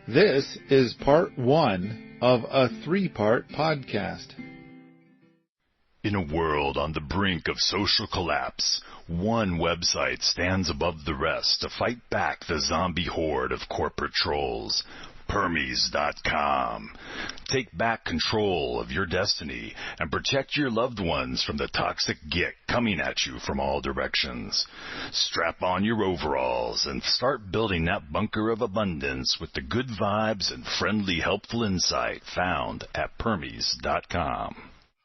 This is part 1 of a 3-part podcast. In a world on the brink of social collapse, one website stands above the rest to fight back the zombie horde of corporate trolls. Permies.com. Take back control of your destiny and protect your loved ones from the toxic git coming at you from all directions. Strap on your overalls and start building that bunker of abundance with the good vibes and friendly, helpful insight found at Permies.com.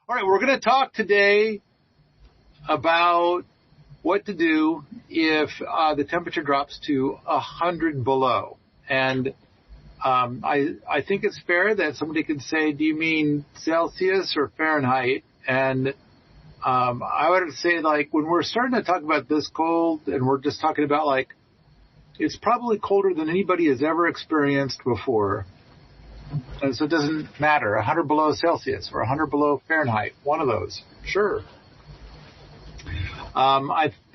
All right, we're going to talk today about what to do if the temperature drops to 100 below. And I think it's fair that somebody could say, do you mean Celsius or Fahrenheit? And I would say, like, when we're starting to talk about this cold and we're just talking about, like, it's probably colder than anybody has ever experienced before. And so it doesn't matter, 100 below Celsius or 100 below Fahrenheit, one of those, sure. I'm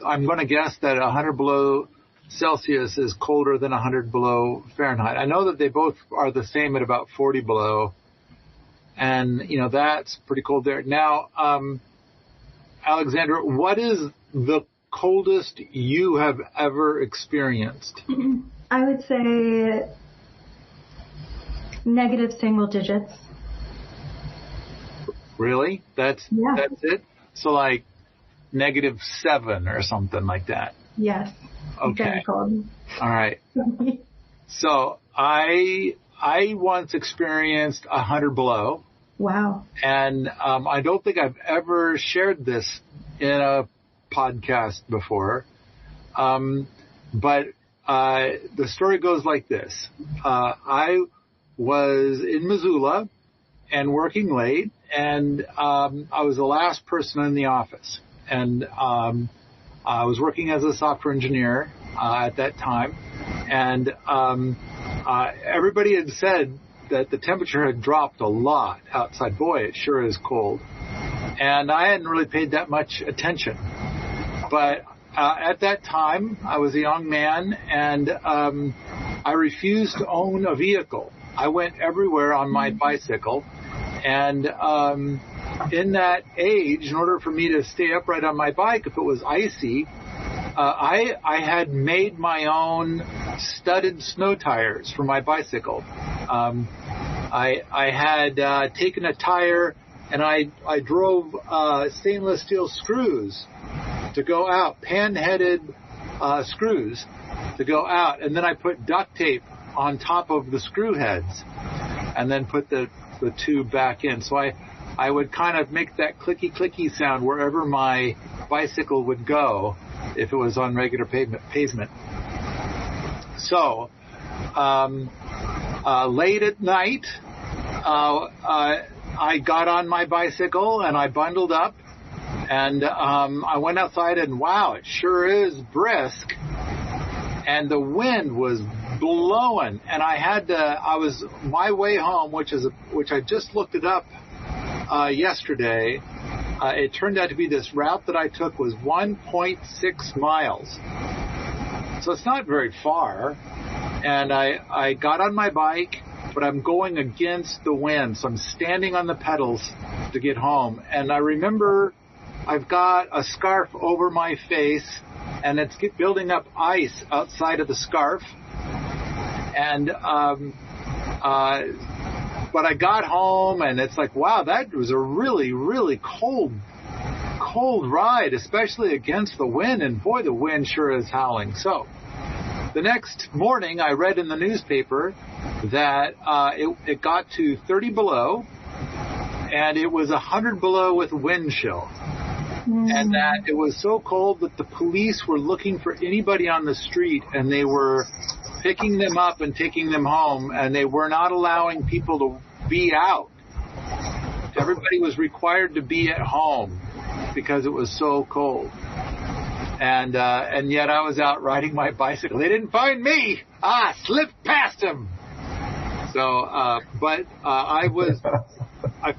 going to guess that 100 below Celsius is colder than 100 below Fahrenheit. I know that they both are the same at about 40 below, and, you know, that's pretty cold there. Now, Alexandra, what is the coldest you have ever experienced? I would say negative single digits. Really? That's it? So like -7 or something like that? Yes. Okay. Very cold. All right. So I once experienced 100 below. Wow. And I don't think I've ever shared this in a podcast before. But the story goes like this. I was in Missoula and working late, and I was the last person in the office. And I was working as a software engineer at that time, and everybody had said that the temperature had dropped a lot outside. Boy, it sure is cold. And I hadn't really paid that much attention. But at that time, I was a young man, and I refused to own a vehicle. I went everywhere on my bicycle, and in that age, in order for me to stay upright on my bike, if it was icy, I had made my own studded snow tires for my bicycle. I had taken a tire and I drove stainless steel screws to go out, pan-headed screws to go out, and then I put duct tape on top of the screw heads and then put the tube back in. So I would kind of make that clicky sound wherever my bicycle would go if it was on regular pavement. So late at night, I got on my bicycle and I bundled up, and I went outside, and wow, it sure is brisk. And the wind was blowing, and I was my way home, which I just looked it up yesterday. It turned out to be this route that I took was 1.6 miles. So it's not very far. And I got on my bike, but I'm going against the wind. So I'm standing on the pedals to get home. And I remember I've got a scarf over my face, and it's building up ice outside of the scarf. And but I got home, and it's like, wow, that was a really, really cold ride, especially against the wind. And boy, the wind sure is howling. So the next morning, I read in the newspaper that it got to 30 below, and it was 100 below with wind chill. And that it was so cold that the police were looking for anybody on the street, and they were picking them up and taking them home, and they were not allowing people to be out. Everybody was required to be at home because it was so cold. And yet I was out riding my bicycle. They didn't find me. I slipped past them. So, I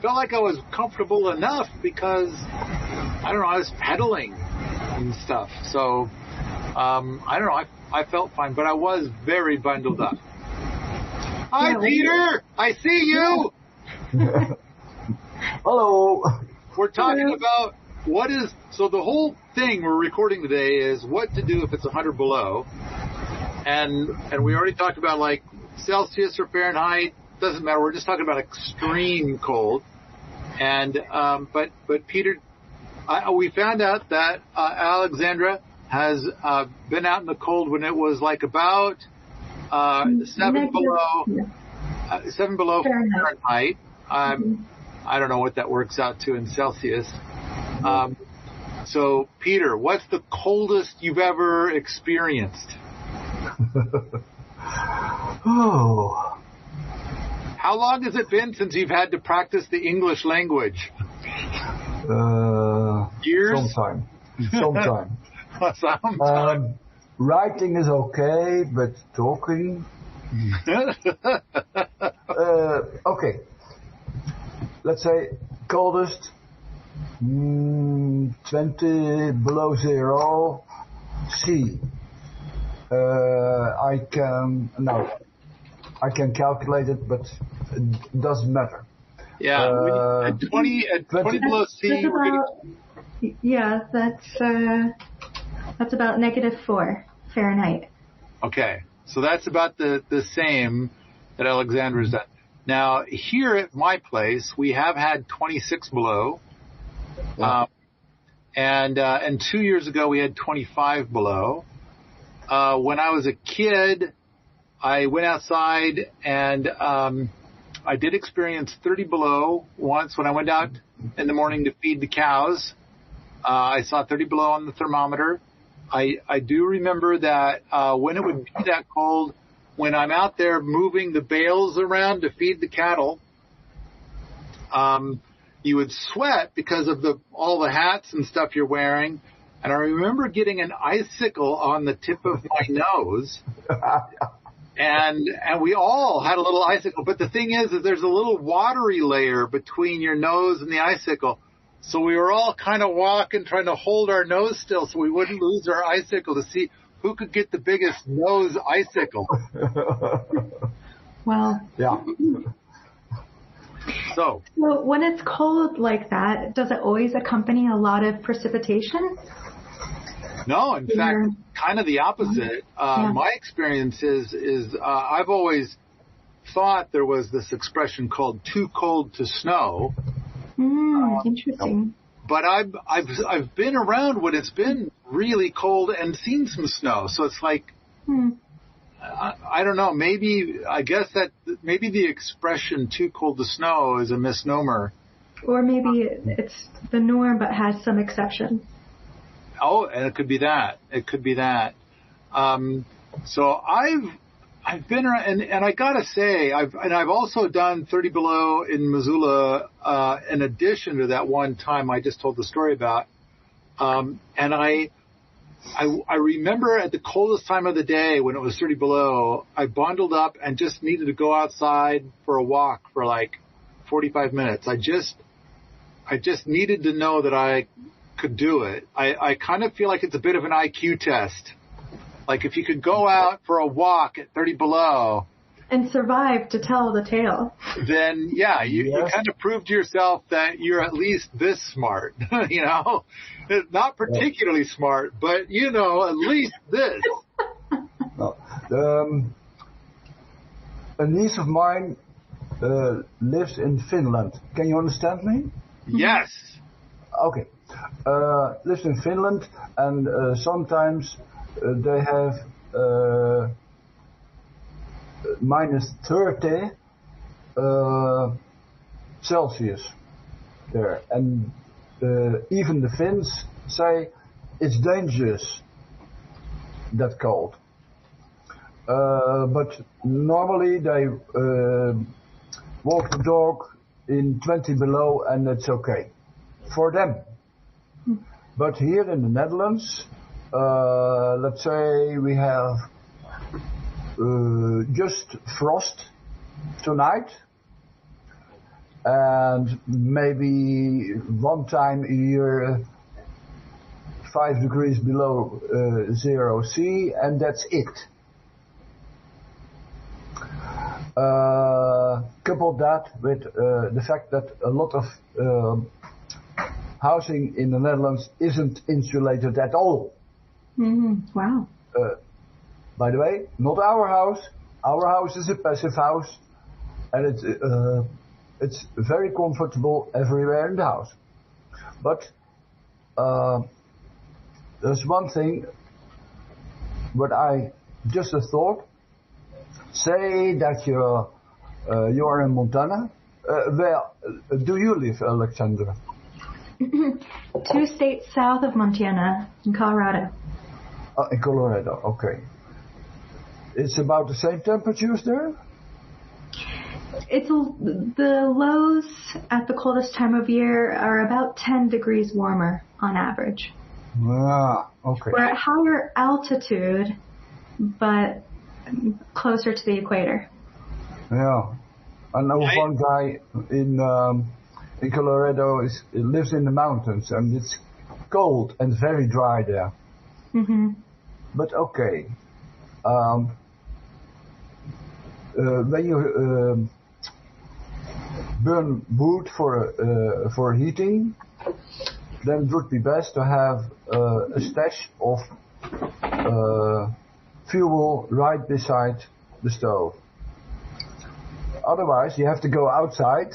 felt like I was comfortable enough because, I don't know, I was pedaling and stuff. So, I don't know, I felt fine, but I was very bundled up. Hi, Peter. I see you. Hello. We're talking about so the whole thing we're recording today is what to do if it's 100 below. And we already talked about like Celsius or Fahrenheit. Doesn't matter. We're just talking about extreme cold. And, but Peter, we found out that, Alexandra has, been out in the cold when it was like about, 7 below Fahrenheit. I don't know what that works out to in Celsius. So Peter, what's the coldest you've ever experienced? Oh. How long has it been since you've had to practice the English language? Years? Sometime. Writing is okay, but talking... okay. Let's say coldest, 20 below zero, C. I can calculate it, but it doesn't matter. Yeah, at 20 below C. That's about -4 Fahrenheit. Okay, so that's about the same that Alexandra's done. Now, here at my place, we have had 26 below, and 2 years ago we had 25 below. When I was a kid, I went outside and I did experience 30 below once when I went out in the morning to feed the cows. I saw 30 below on the thermometer. I do remember that when it would be that cold, when I'm out there moving the bales around to feed the cattle, you would sweat because of all the hats and stuff you're wearing. And I remember getting an icicle on the tip of my nose. And we all had a little icicle. But the thing is there's a little watery layer between your nose and the icicle. So we were all kind of walking, trying to hold our nose still so we wouldn't lose our icicle to see who could get the biggest nose icicle. Wow. Yeah. So when it's cold like that, does it always accompany a lot of precipitation? No, in fact, kind of the opposite. My experience is I've always thought there was this expression called "too cold to snow." Interesting. But I've been around when it's been really cold and seen some snow. So it's like, I don't know. I guess that maybe the expression "too cold to snow" is a misnomer. Or maybe it's the norm but has some exception. Oh, and it could be that. So I've been around, and I gotta say, I've also done 30 below in Missoula, in addition to that one time I just told the story about. And I remember at the coldest time of the day when it was 30 below, I bundled up and just needed to go outside for a walk for like 45 minutes. I just needed to know that I could do it. I kind of feel like it's a bit of an IQ test. Like if you could go out for a walk at 30 below and survive to tell the tale, then you kind of proved to yourself that you're at least this smart. Not particularly smart, but at least this. A niece of mine lives in Finland. Can you understand me? Yes. Okay. Lives in Finland, and sometimes they have -30 Celsius there, and even the Finns say it's dangerous, that cold. But normally they walk the dog in 20 below and it's okay for them. But here in the Netherlands, let's say we have just frost tonight, and maybe one time a year 5 degrees below 0 C, and that's it. Couple that with the fact that a lot of housing in the Netherlands isn't insulated at all. Mm-hmm. Wow. By the way, not our house. Our house is a passive house, and it's very comfortable everywhere in the house. But there's one thing what I just a thought. Say that you're in Montana. Where do you live, Alexandra? 2 states south of Montana, in Colorado. In Colorado, okay. It's about the same temperatures there? The lows at the coldest time of year are about 10 degrees warmer on average. Ah, okay. We're at higher altitude, but closer to the equator. Yeah. I know one guy in Colorado lives in the mountains, and it's cold and very dry there. Mm-hmm. But okay. When you burn wood for heating, then it would be best to have a stash of fuel right beside the stove. Otherwise, you have to go outside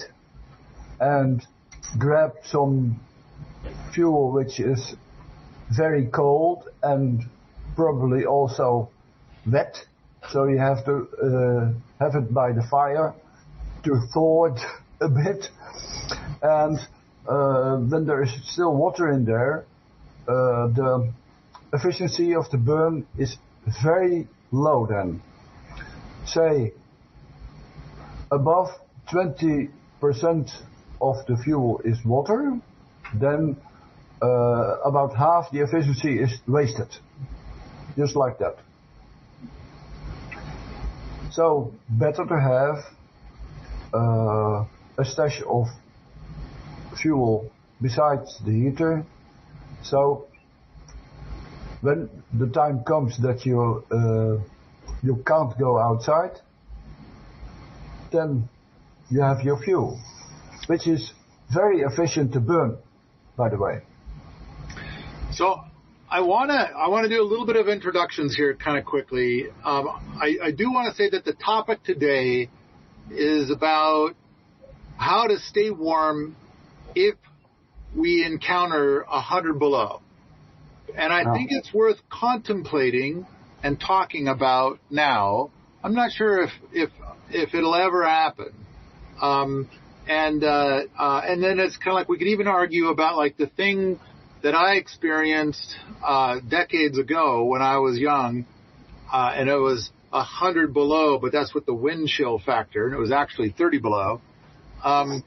and grab some fuel which is very cold and probably also wet. So you have to have it by the fire to thaw it a bit. And when there is still water in there, the efficiency of the burn is very low then. Say above 20% of the fuel is water, then about half the efficiency is wasted. Just like that. So better to have a stash of fuel besides the heater. So when the time comes that you can't go outside, then you have your fuel, which is very efficient to burn, by the way. So I want to do a little bit of introductions here kind of quickly. I do want to say that the topic today is about how to stay warm if we encounter 100 below. And I think it's worth contemplating and talking about now. I'm not sure if it'll ever happen. And then it's kind of like we could even argue about like the thing that I experienced decades ago when I was young, and it was 100 below, but that's with the wind chill factor, and it was actually 30 below. And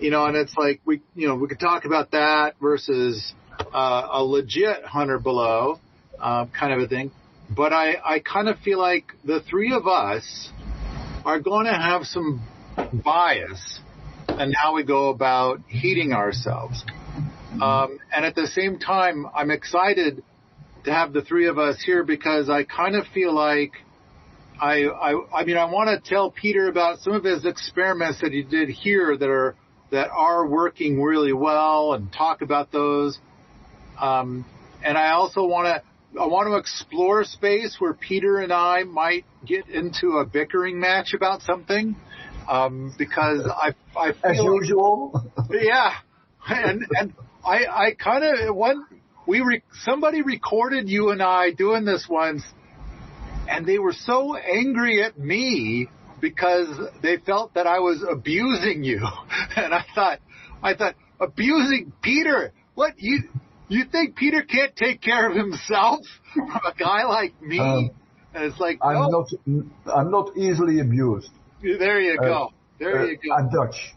it's like we could talk about that versus a legit 100 below kind of a thing. But I kind of feel like the three of us are going to have some bias in how we go about heating ourselves. And at the same time, I'm excited to have the three of us here because I kind of feel like I want to tell Peter about some of his experiments that he did here that are working really well and talk about those. And I also want to explore space where Peter and I might get into a bickering match about something. Because I feel as usual. Yeah. And I kind of somebody recorded you and I doing this once, and they were so angry at me because they felt that I was abusing you. And I thought abusing Peter? What you think Peter can't take care of himself from a guy like me? And it's like I'm not easily abused. There you go. There you go. I'm Dutch.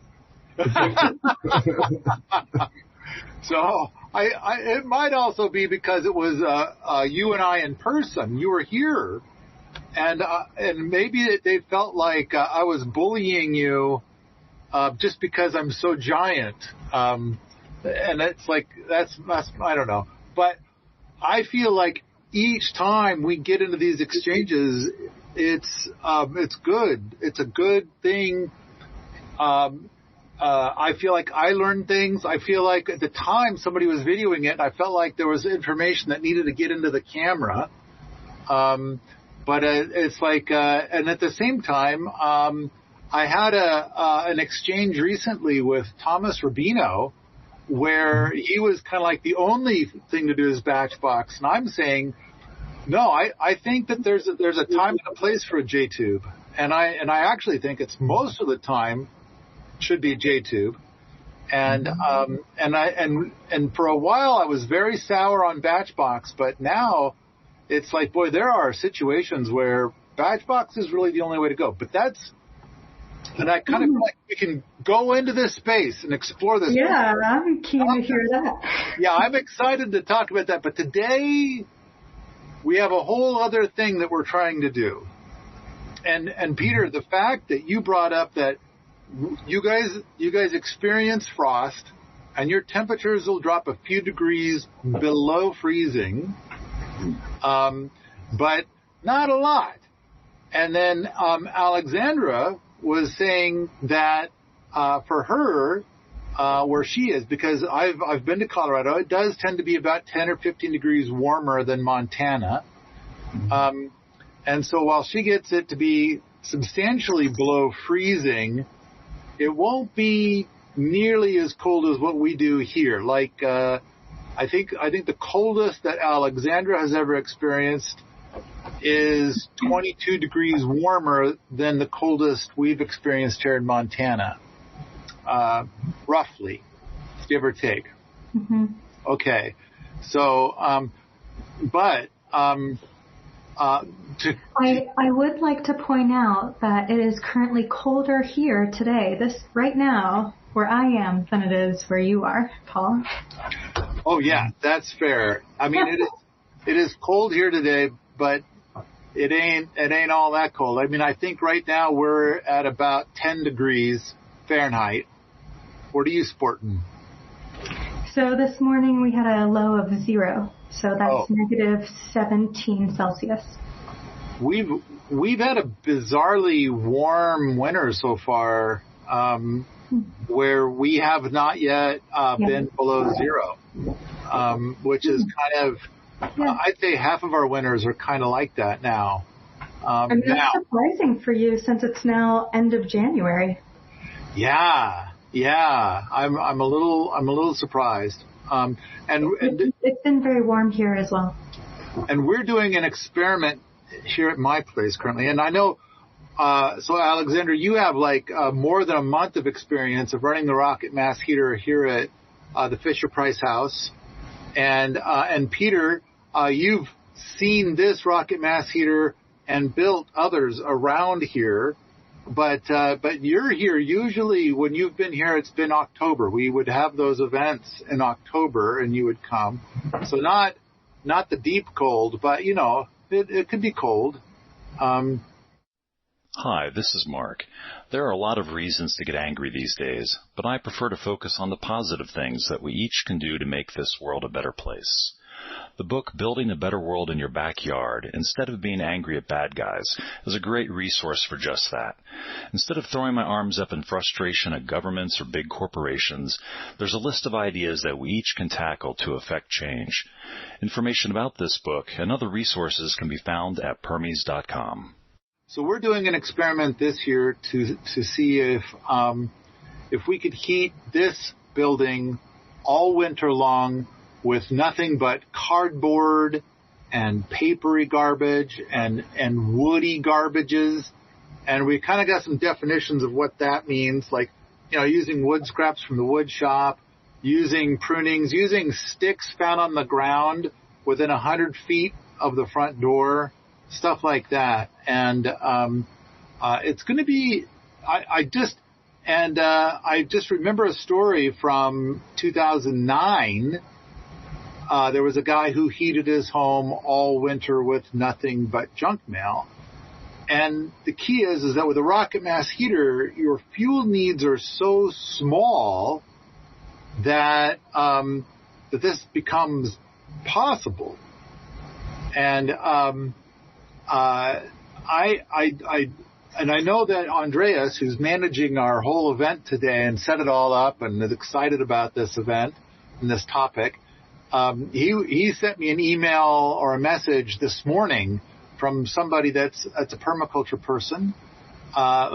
So it might also be because it was you and I in person. You were here, and maybe they felt like I was bullying you just because I'm so giant. And it's like that's I don't know, but I feel like each time we get into these exchanges, it's good. It's a good thing. I feel like I learned things. I feel like at the time somebody was videoing it, and I felt like there was information that needed to get into the camera. But it's like, and at the same time, I had an exchange recently with Thomas Rubino, where he was kind of like the only thing to do is batch box, and I'm saying, no, I think that there's a time and a place for a J-tube, and I actually think it's most of the time should be a J-tube, and for a while I was very sour on batch box, but now it's like, boy, there are situations where batch box is really the only way to go. But and I kind of feel like we can go into this space and explore this. Yeah, I'm keen to hear that. Yeah, I'm excited to talk about that. But today we have a whole other thing that we're trying to do. And Peter, the fact that you brought up that you guys experience frost and your temperatures will drop a few degrees below freezing, but not a lot. And then Alexandra was saying that for her, where she is, because I've been to Colorado, it does tend to be about 10 or 15 degrees warmer than Montana. And so while she gets it to be substantially below freezing, it won't be nearly as cold as what we do here. Like, I think the coldest that Alexandra has ever experienced is 22 degrees warmer than the coldest we've experienced here in Montana, roughly, give or take. Mm-hmm. Okay, so, I would like to point out that it is currently colder here today, right now, where I am, than it is where you are, Paul. Oh yeah, that's fair. I mean, it is cold here today, but it ain't all that cold. I mean, I think right now we're at about 10 degrees Fahrenheit. What are you sporting? So this morning we had a low of 0. So that's negative 17 Celsius. We've had a bizarrely warm winter so far, where we have not yet been below 0, which is kind of, I'd say half of our winters are kind of like that now. And that's surprising for you since it's now end of January. Yeah, I'm a little surprised. And it's been very warm here as well. And we're doing an experiment here at my place currently. And I know, so Alexander, you have like more than a month of experience of running the rocket mass heater here at the Fisher-Price house. And Peter, you've seen this rocket mass heater and built others around here. But you're here usually when you've been here, it's been October. We would have those events in October and you would come. So not the deep cold, but you know, it could be cold. Hi, this is Mark. There are a lot of reasons to get angry these days, but I prefer to focus on the positive things that we each can do to make this world a better place. The book, Building a Better World in Your Backyard, Instead of Being Angry at Bad Guys, is a great resource for just that. Instead of throwing my arms up in frustration at governments or big corporations, there's a list of ideas that we each can tackle to affect change. Information about this book and other resources can be found at Permies.com. So we're doing an experiment this year to see if we could heat this building all winter long with nothing but cardboard and papery garbage and woody garbages. And we kind of got some definitions of what that means, like, you know, using wood scraps from the wood shop, using prunings, using sticks found on the ground within 100 feet of the front door, stuff like that. And it's going to be, I just remember a story from 2009. There was a guy who heated his home all winter with nothing but junk mail. And the key is that with a rocket mass heater, your fuel needs are so small that that this becomes possible. And I I know that Andreas, who's managing our whole event today and set it all up and is excited about this event and this topic, he sent me an email or a message this morning from somebody that's a permaculture person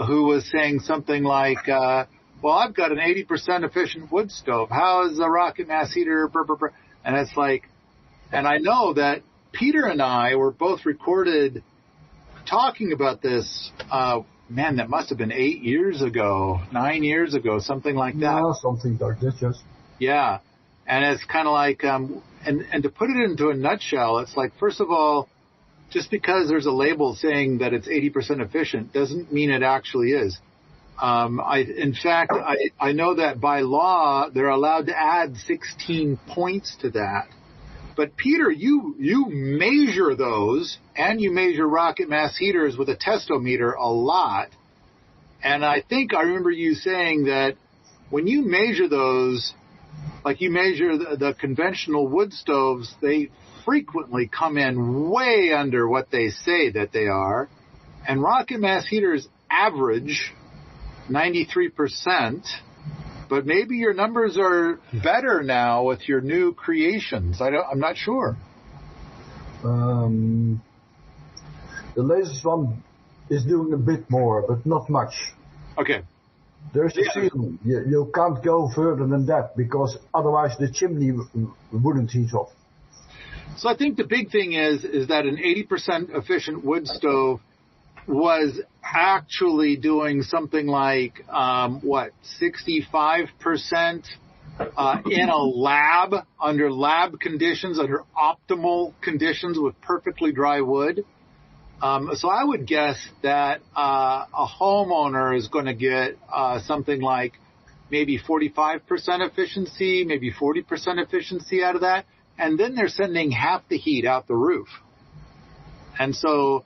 who was saying something like, well, I've got an 80% efficient wood stove. How is a rocket mass heater? Brr, brr, brr. And it's like, and I know that Peter and I were both recorded talking about this, that must have been 8 years ago, 9 years ago, something like that. Yeah, something like this, yes. Yeah. And it's kind of like, and to put it into a nutshell, it's like, first of all, just because there's a label saying that it's 80% efficient doesn't mean it actually is. In fact, I know that by law, they're allowed to add 16 points to that. But Peter, you measure those, and you measure rocket mass heaters with a testometer a lot. And I think I remember you saying that when you measure those, like you measure the conventional wood stoves, they frequently come in way under what they say that they are. And rocket mass heaters average 93%. But maybe your numbers are better now with your new creations. I'm not sure. The latest one is doing a bit more, but not much. Okay. There's a ceiling. You can't go further than that because otherwise the chimney wouldn't heat up. So I think the big thing is that an 80% efficient wood stove was actually doing something like, 65% in a lab, under lab conditions, under optimal conditions with perfectly dry wood. So I would guess that a homeowner is going to get something like maybe 45% efficiency, maybe 40% efficiency out of that. And then they're sending half the heat out the roof. And so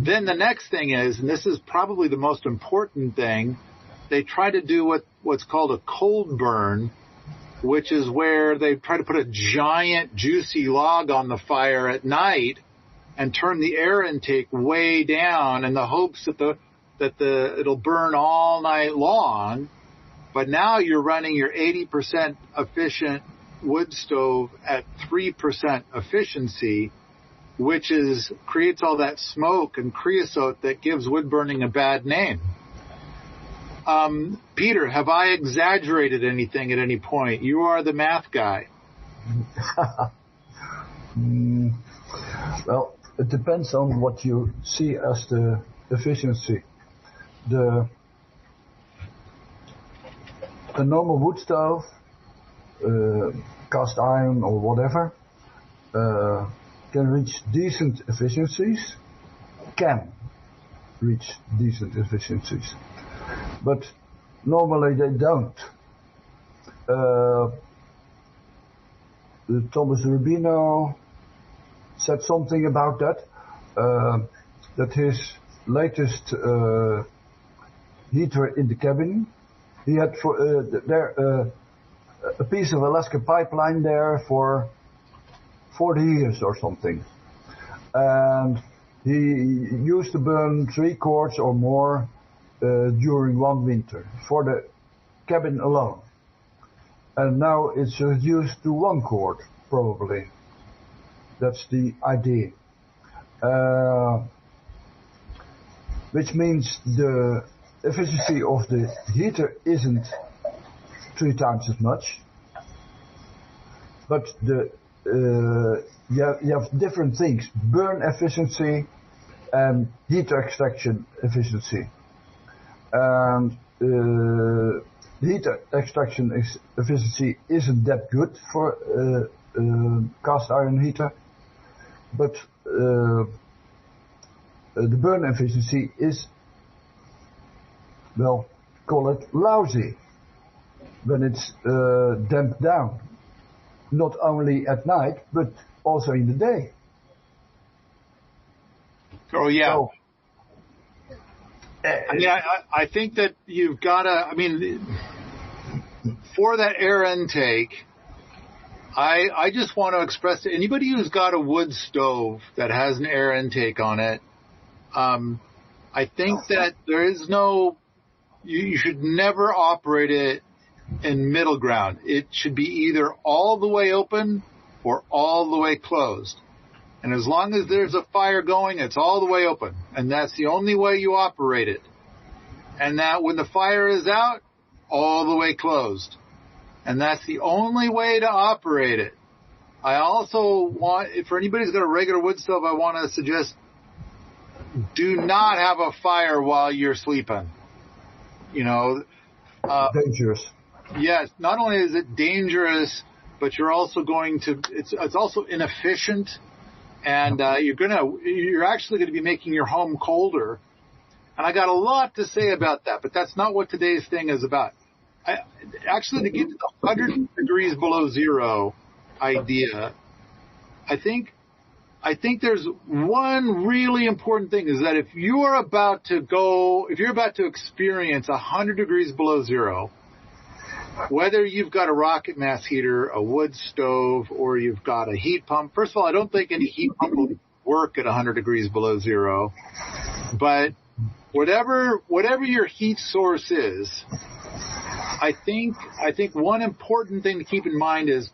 then the next thing is, and this is probably the most important thing, they try to do what's called a cold burn, which is where they try to put a giant juicy log on the fire at night and turn the air intake way down in the hopes that it'll burn all night long. But now you're running your 80% efficient wood stove at 3% efficiency, which creates all that smoke and creosote that gives wood burning a bad name. Peter, have I exaggerated anything at any point? You are the math guy. Well, it depends on what you see as the efficiency. A normal wood stove, cast iron or whatever, can reach decent efficiencies, but normally they don't. Thomas Rubino said something about that, that his latest heater in the cabin, he had a piece of Alaska pipeline there for 40 years or something. And he used to burn 3 quarts or more during one winter for the cabin alone. And now it's reduced to 1 quart, probably. That's the idea. Which means the efficiency of the heater isn't 3 times as much, but you have different things: burn efficiency and heat extraction efficiency. And heat extraction efficiency isn't that good for cast iron heater, but the burn efficiency is, well, call it lousy when it's damped down, not only at night but also in the day. Oh yeah. So, I think that you've got to, for that air intake, I just want to express to anybody who's got a wood stove that has an air intake on it, I think that there is no, you should never operate it in middle ground. It should be either all the way open or all the way closed. And as long as there's a fire going, it's all the way open. And that's the only way you operate it. And that when the fire is out, all the way closed. And that's the only way to operate it. I also want, if anybody's got a regular wood stove, I want to suggest do not have a fire while you're sleeping. Dangerous. Yes, not only is it dangerous, but you're also going to, it's also inefficient, and you're actually going to be making your home colder. And I got a lot to say about that, but that's not what today's thing is about. Actually, to get to the 100 degrees below zero idea, I think there's one really important thing, is that if you're about to experience 100 degrees below zero, whether you've got a rocket mass heater, a wood stove, or you've got a heat pump. First of all, I don't think any heat pump will work at 100 degrees below zero, but whatever your heat source is, I think one important thing to keep in mind is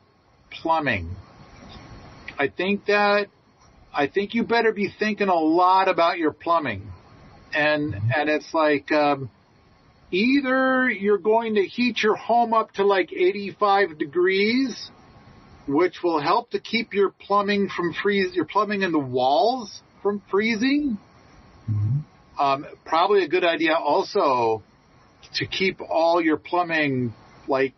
plumbing. I think you better be thinking a lot about your plumbing. And it's like, either you're going to heat your home up to like 85 degrees, which will help to keep your plumbing your plumbing in the walls from freezing. Mm-hmm. Probably a good idea also to keep all your plumbing like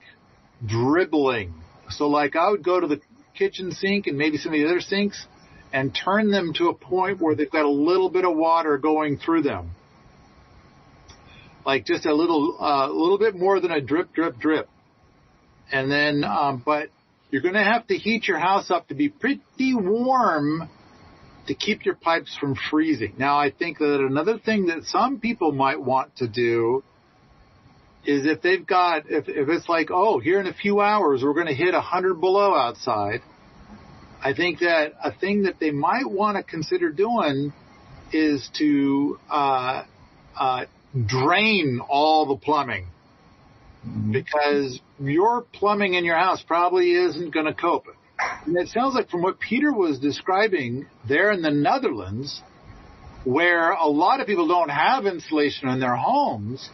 dribbling. So like I would go to the kitchen sink and maybe some of the other sinks and turn them to a point where they've got a little bit of water going through them. Like just a little bit more than a drip, drip, drip. And then, but you're going to have to heat your house up to be pretty warm to keep your pipes from freezing. Now, I think that another thing that some people might want to do is if it's like, oh, here in a few hours, we're going to hit 100 below outside. I think that a thing that they might want to consider doing is to, drain all the plumbing, because your plumbing in your house probably isn't going to cope. And it sounds like from what Peter was describing there in the Netherlands, where a lot of people don't have insulation in their homes,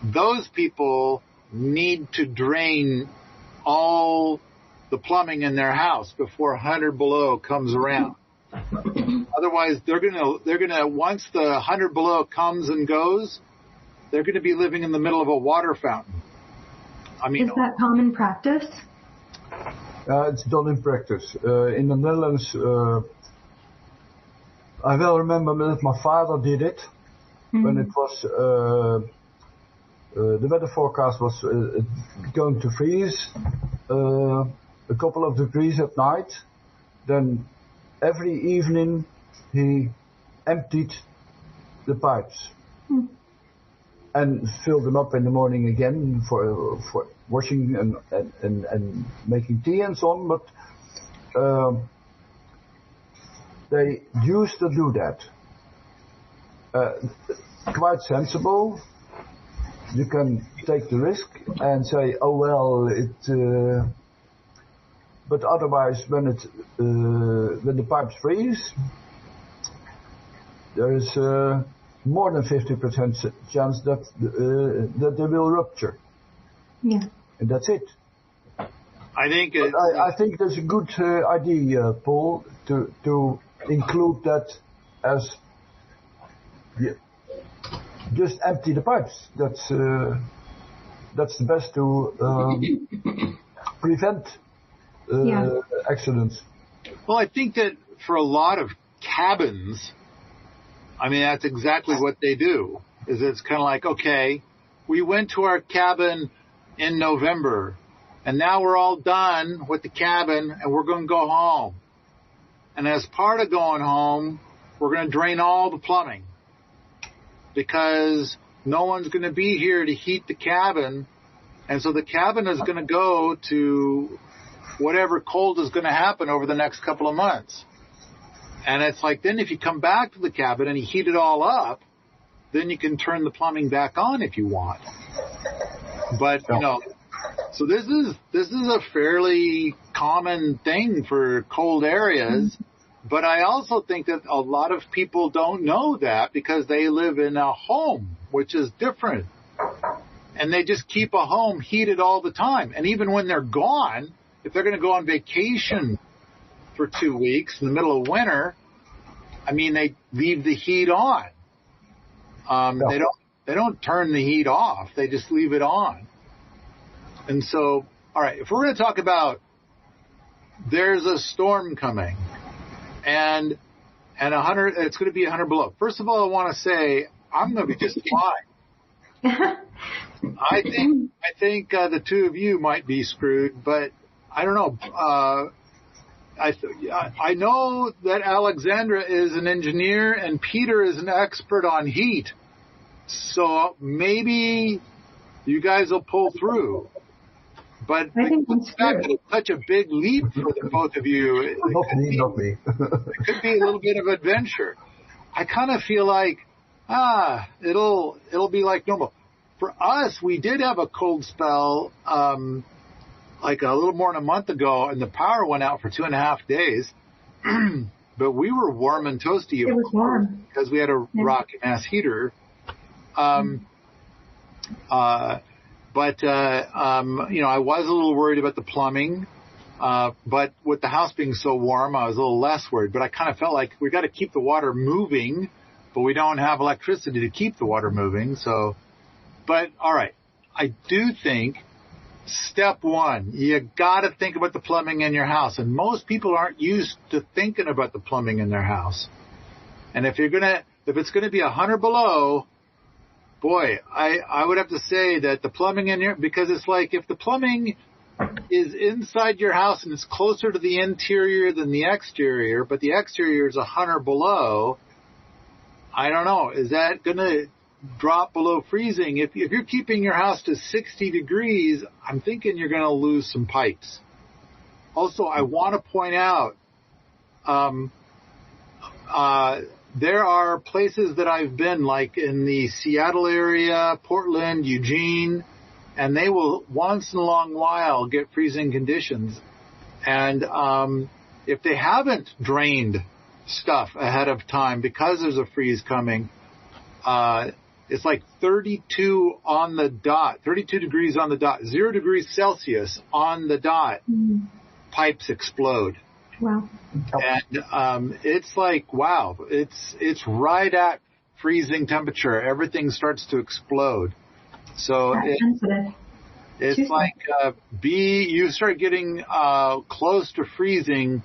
those people need to drain all the plumbing in their house before 100 below comes around. Otherwise, they're gonna once the 100 below comes and goes, they're gonna be living in the middle of a water fountain. I mean, is that common practice? It's done in practice. In the Netherlands, I well remember that my father did it when it was the weather forecast was going to freeze a couple of degrees at night. Then every evening he emptied the pipes and filled them up in the morning again for washing and making tea and so on. But they used to do that. Quite sensible. You can take the risk and say, oh well, but otherwise, when the pipes freeze, there is more than 50% chance that they will rupture. Yeah, and that's it. I think that's a good idea, Paul, to include that as just empty the pipes. That's the best to prevent accidents. Well, I think that for a lot of cabins, I mean, that's exactly what they do. Is it's kind of like, okay, we went to our cabin in November, and now we're all done with the cabin, and we're going to go home. And as part of going home, we're going to drain all the plumbing, because no one's going to be here to heat the cabin. And so the cabin is going to go to whatever cold is going to happen over the next couple of months. And it's like, then if you come back to the cabin and you heat it all up, then you can turn the plumbing back on if you want. But, so this is a fairly common thing for cold areas. But I also think that a lot of people don't know that because they live in a home, which is different. And they just keep a home heated all the time. And even when they're gone, if they're going to go on vacation for 2 weeks in the middle of winter, I mean, they leave the heat on. They don't turn the heat off. They just leave it on. And so, all right, if we're going to talk about there's a storm coming and 100, it's going to be 100 below. First of all, I want to say I'm going to be just fine. I think the two of you might be screwed, but I don't know. I know that Alexandra is an engineer and Peter is an expert on heat. So maybe you guys will pull through. But I think the fact that it's such a big leap for the both of you, it could be a little bit of adventure. I kind of feel like, it'll be like normal. For us, we did have a cold spell, like a little more than a month ago, and the power went out for 2.5 days. But we were warm and toasty. It was warm. Because we had a rocket mass heater. But I was a little worried about the plumbing. But with the house being so warm, I was a little less worried. But I kind of felt like we got to keep the water moving, but we don't have electricity to keep the water moving. So, but all right, I do think step one, you got to think about the plumbing in your house. And most people aren't used to thinking about the plumbing in their house. And if it's going to be 100 below, boy, I would have to say that the plumbing in here, because it's like if the plumbing is inside your house and it's closer to the interior than the exterior, but the exterior is 100 below, I don't know. Is that going to drop below freezing? If you're keeping your house to 60 degrees, I'm thinking you're going to lose some pipes. Also, I want to point out, there are places that I've been, like in the Seattle area, Portland, Eugene, and they will once in a long while get freezing conditions. And if they haven't drained stuff ahead of time because there's a freeze coming, it's like 32 on the dot, 32 degrees on the dot, 0 degrees Celsius on the dot. Pipes explode. Wow. And it's like, wow, it's right at freezing temperature. Everything starts to explode. So it's like you start getting close to freezing,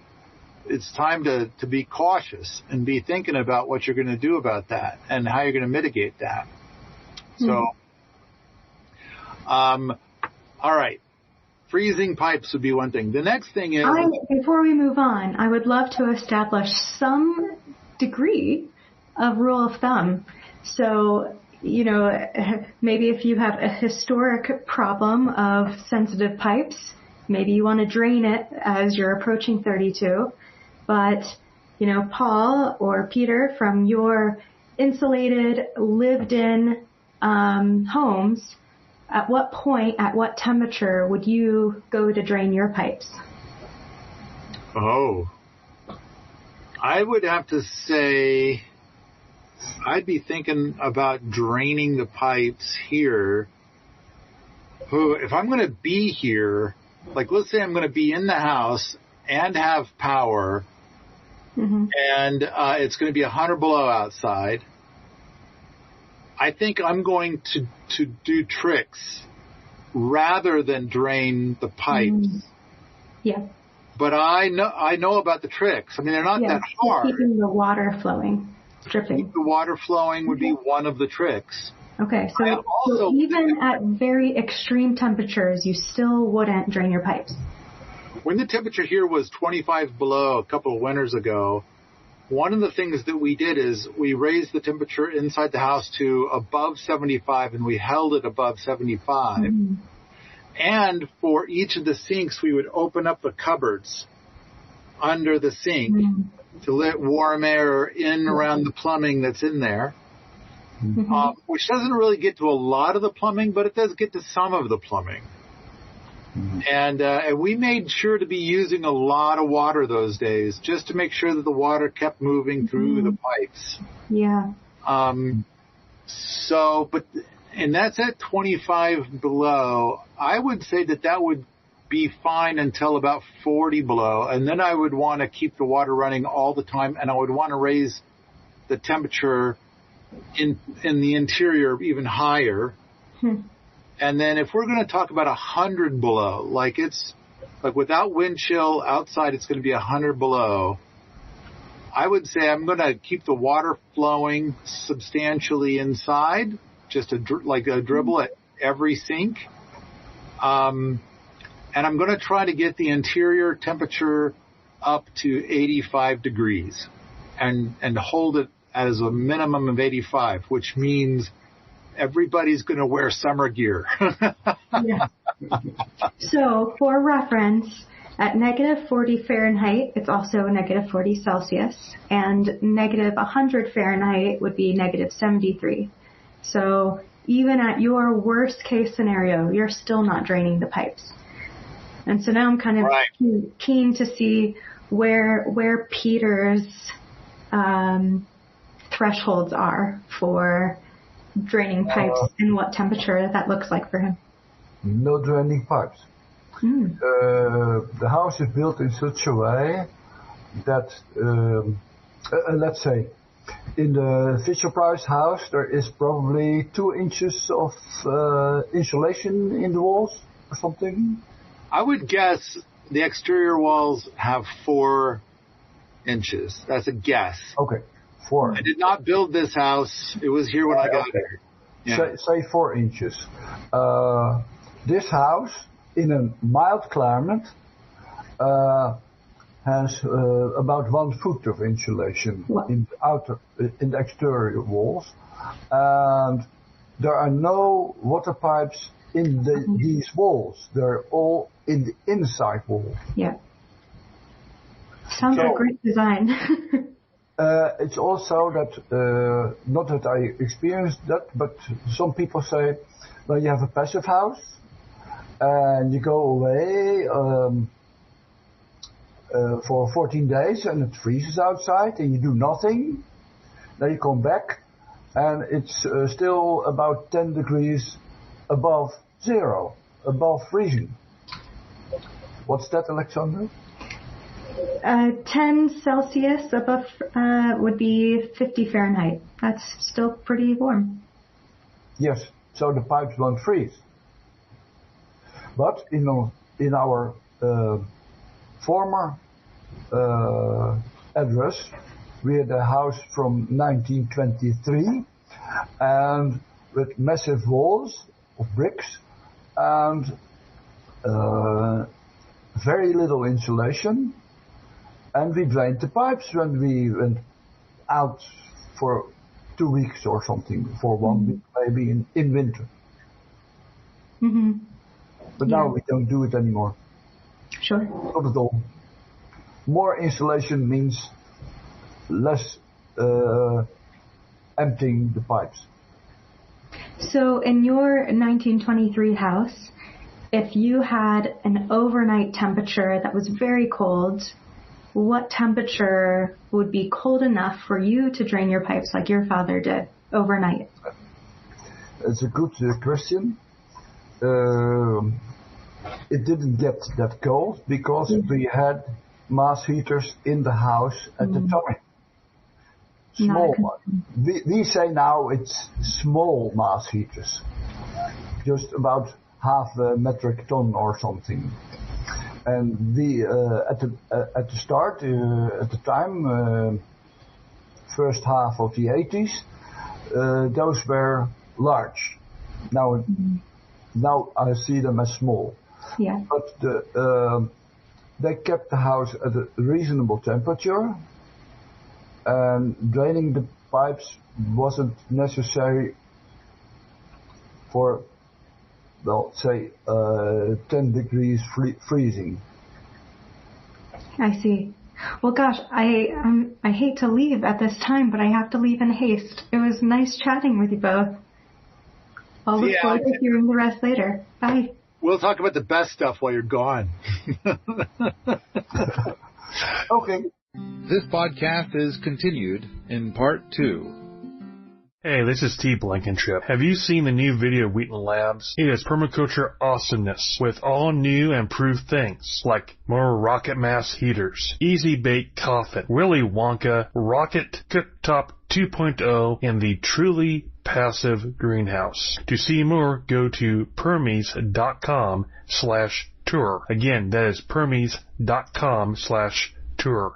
it's time to be cautious and be thinking about what you're going to do about that and how you're going to mitigate that. So, all right. Freezing pipes would be one thing. The next thing is... Before we move on, I would love to establish some degree of rule of thumb. So, maybe if you have a historic problem of sensitive pipes, maybe you want to drain it as you're approaching 32. But, Paul or Peter, from your insulated, lived-in homes, at what point, at what temperature would you go to drain your pipes? Oh, I would have to say I'd be thinking about draining the pipes here. If I'm going to be here, like let's say I'm going to be in the house and have power, and it's going to be 100 below outside, I think I'm going to do tricks rather than drain the pipes. Yeah. But I know about the tricks. I mean, they're not that hard. Keeping the water flowing, dripping. Keep the water flowing would be one of the tricks. Okay, so even at very extreme temperatures, you still wouldn't drain your pipes. When the temperature here was 25 below a couple of winters ago, one of the things that we did is we raised the temperature inside the house to above 75, and we held it above 75. And for each of the sinks, we would open up the cupboards under the sink to let warm air in around the plumbing that's in there, which doesn't really get to a lot of the plumbing, but it does get to some of the plumbing. And we made sure to be using a lot of water those days just to make sure that the water kept moving through the pipes. Yeah. And that's at 25 below. I would say that would be fine until about 40 below. And then I would want to keep the water running all the time. And I would want to raise the temperature in the interior even higher. And then if we're going to talk about 100 below, like without wind chill outside, it's going to be 100 below. I would say I'm going to keep the water flowing substantially inside, just a dribble at every sink. And I'm going to try to get the interior temperature up to 85 degrees and hold it as a minimum of 85, which means everybody's going to wear summer gear. Yeah. So for reference, at negative 40 Fahrenheit, it's also negative 40 Celsius, and negative 100 Fahrenheit would be negative 73. So even at your worst case scenario, you're still not draining the pipes. And so now I'm kind of keen to see where Peter's thresholds are for draining pipes and what temperature that looks like for him. No draining pipes. The house is built in such a way that, let's say, in the Fisher-Price house there is probably 2 inches of insulation in the walls or something. I would guess the exterior walls have 4 inches. That's a guess. Okay, 4. I did not build this house. It was here when I got here. Yeah. Say 4 inches. This house, in a mild climate, has about 1 foot of insulation in the exterior walls, and there are no water pipes in these walls. They're all in the inside wall. Yeah. Sounds like great design. It's also that, not that I experienced that, but some people say, well, you have a passive house, and you go away for 14 days, and it freezes outside, and you do nothing. Then you come back, and it's still about 10 degrees above zero, above freezing. What's that, Alexandra? 10 Celsius above would be 50 Fahrenheit. That's still pretty warm. Yes, so the pipes won't freeze. But in our former address, we had a house from 1923, and with massive walls of bricks and very little insulation. And we drained the pipes when we went out for 2 weeks or something, for 1 week maybe in winter. But now we don't do it anymore. Sure. Not at all. More insulation means less emptying the pipes. So in your 1923 house, if you had an overnight temperature that was very cold, what temperature would be cold enough for you to drain your pipes like your father did overnight? It's a good question. It didn't get that cold because we had mass heaters in the house at the time. Small one. We say now it's small mass heaters, just about half a metric ton or something. And we at the start, at the time, first half of the 80s, those were large. Now I see them as small. Yeah. But they kept the house at a reasonable temperature, and draining the pipes wasn't necessary for, well, say 10 degrees freezing. I see. Well, gosh, I hate to leave at this time, but I have to leave in haste. It was nice chatting with you both. I'll look forward to hearing the rest later. Bye. We'll talk about the best stuff while you're gone. Okay. This podcast is continued in part 2. Hey, this is T. Blankenship. Have you seen the new video of Wheaton Labs? It is permaculture awesomeness with all new and improved things like more rocket mass heaters, easy bake coffin, Willy Wonka, rocket cooktop 2.0, and the truly passive greenhouse. To see more, go to permies.com/tour. Again, that is permies.com/tour.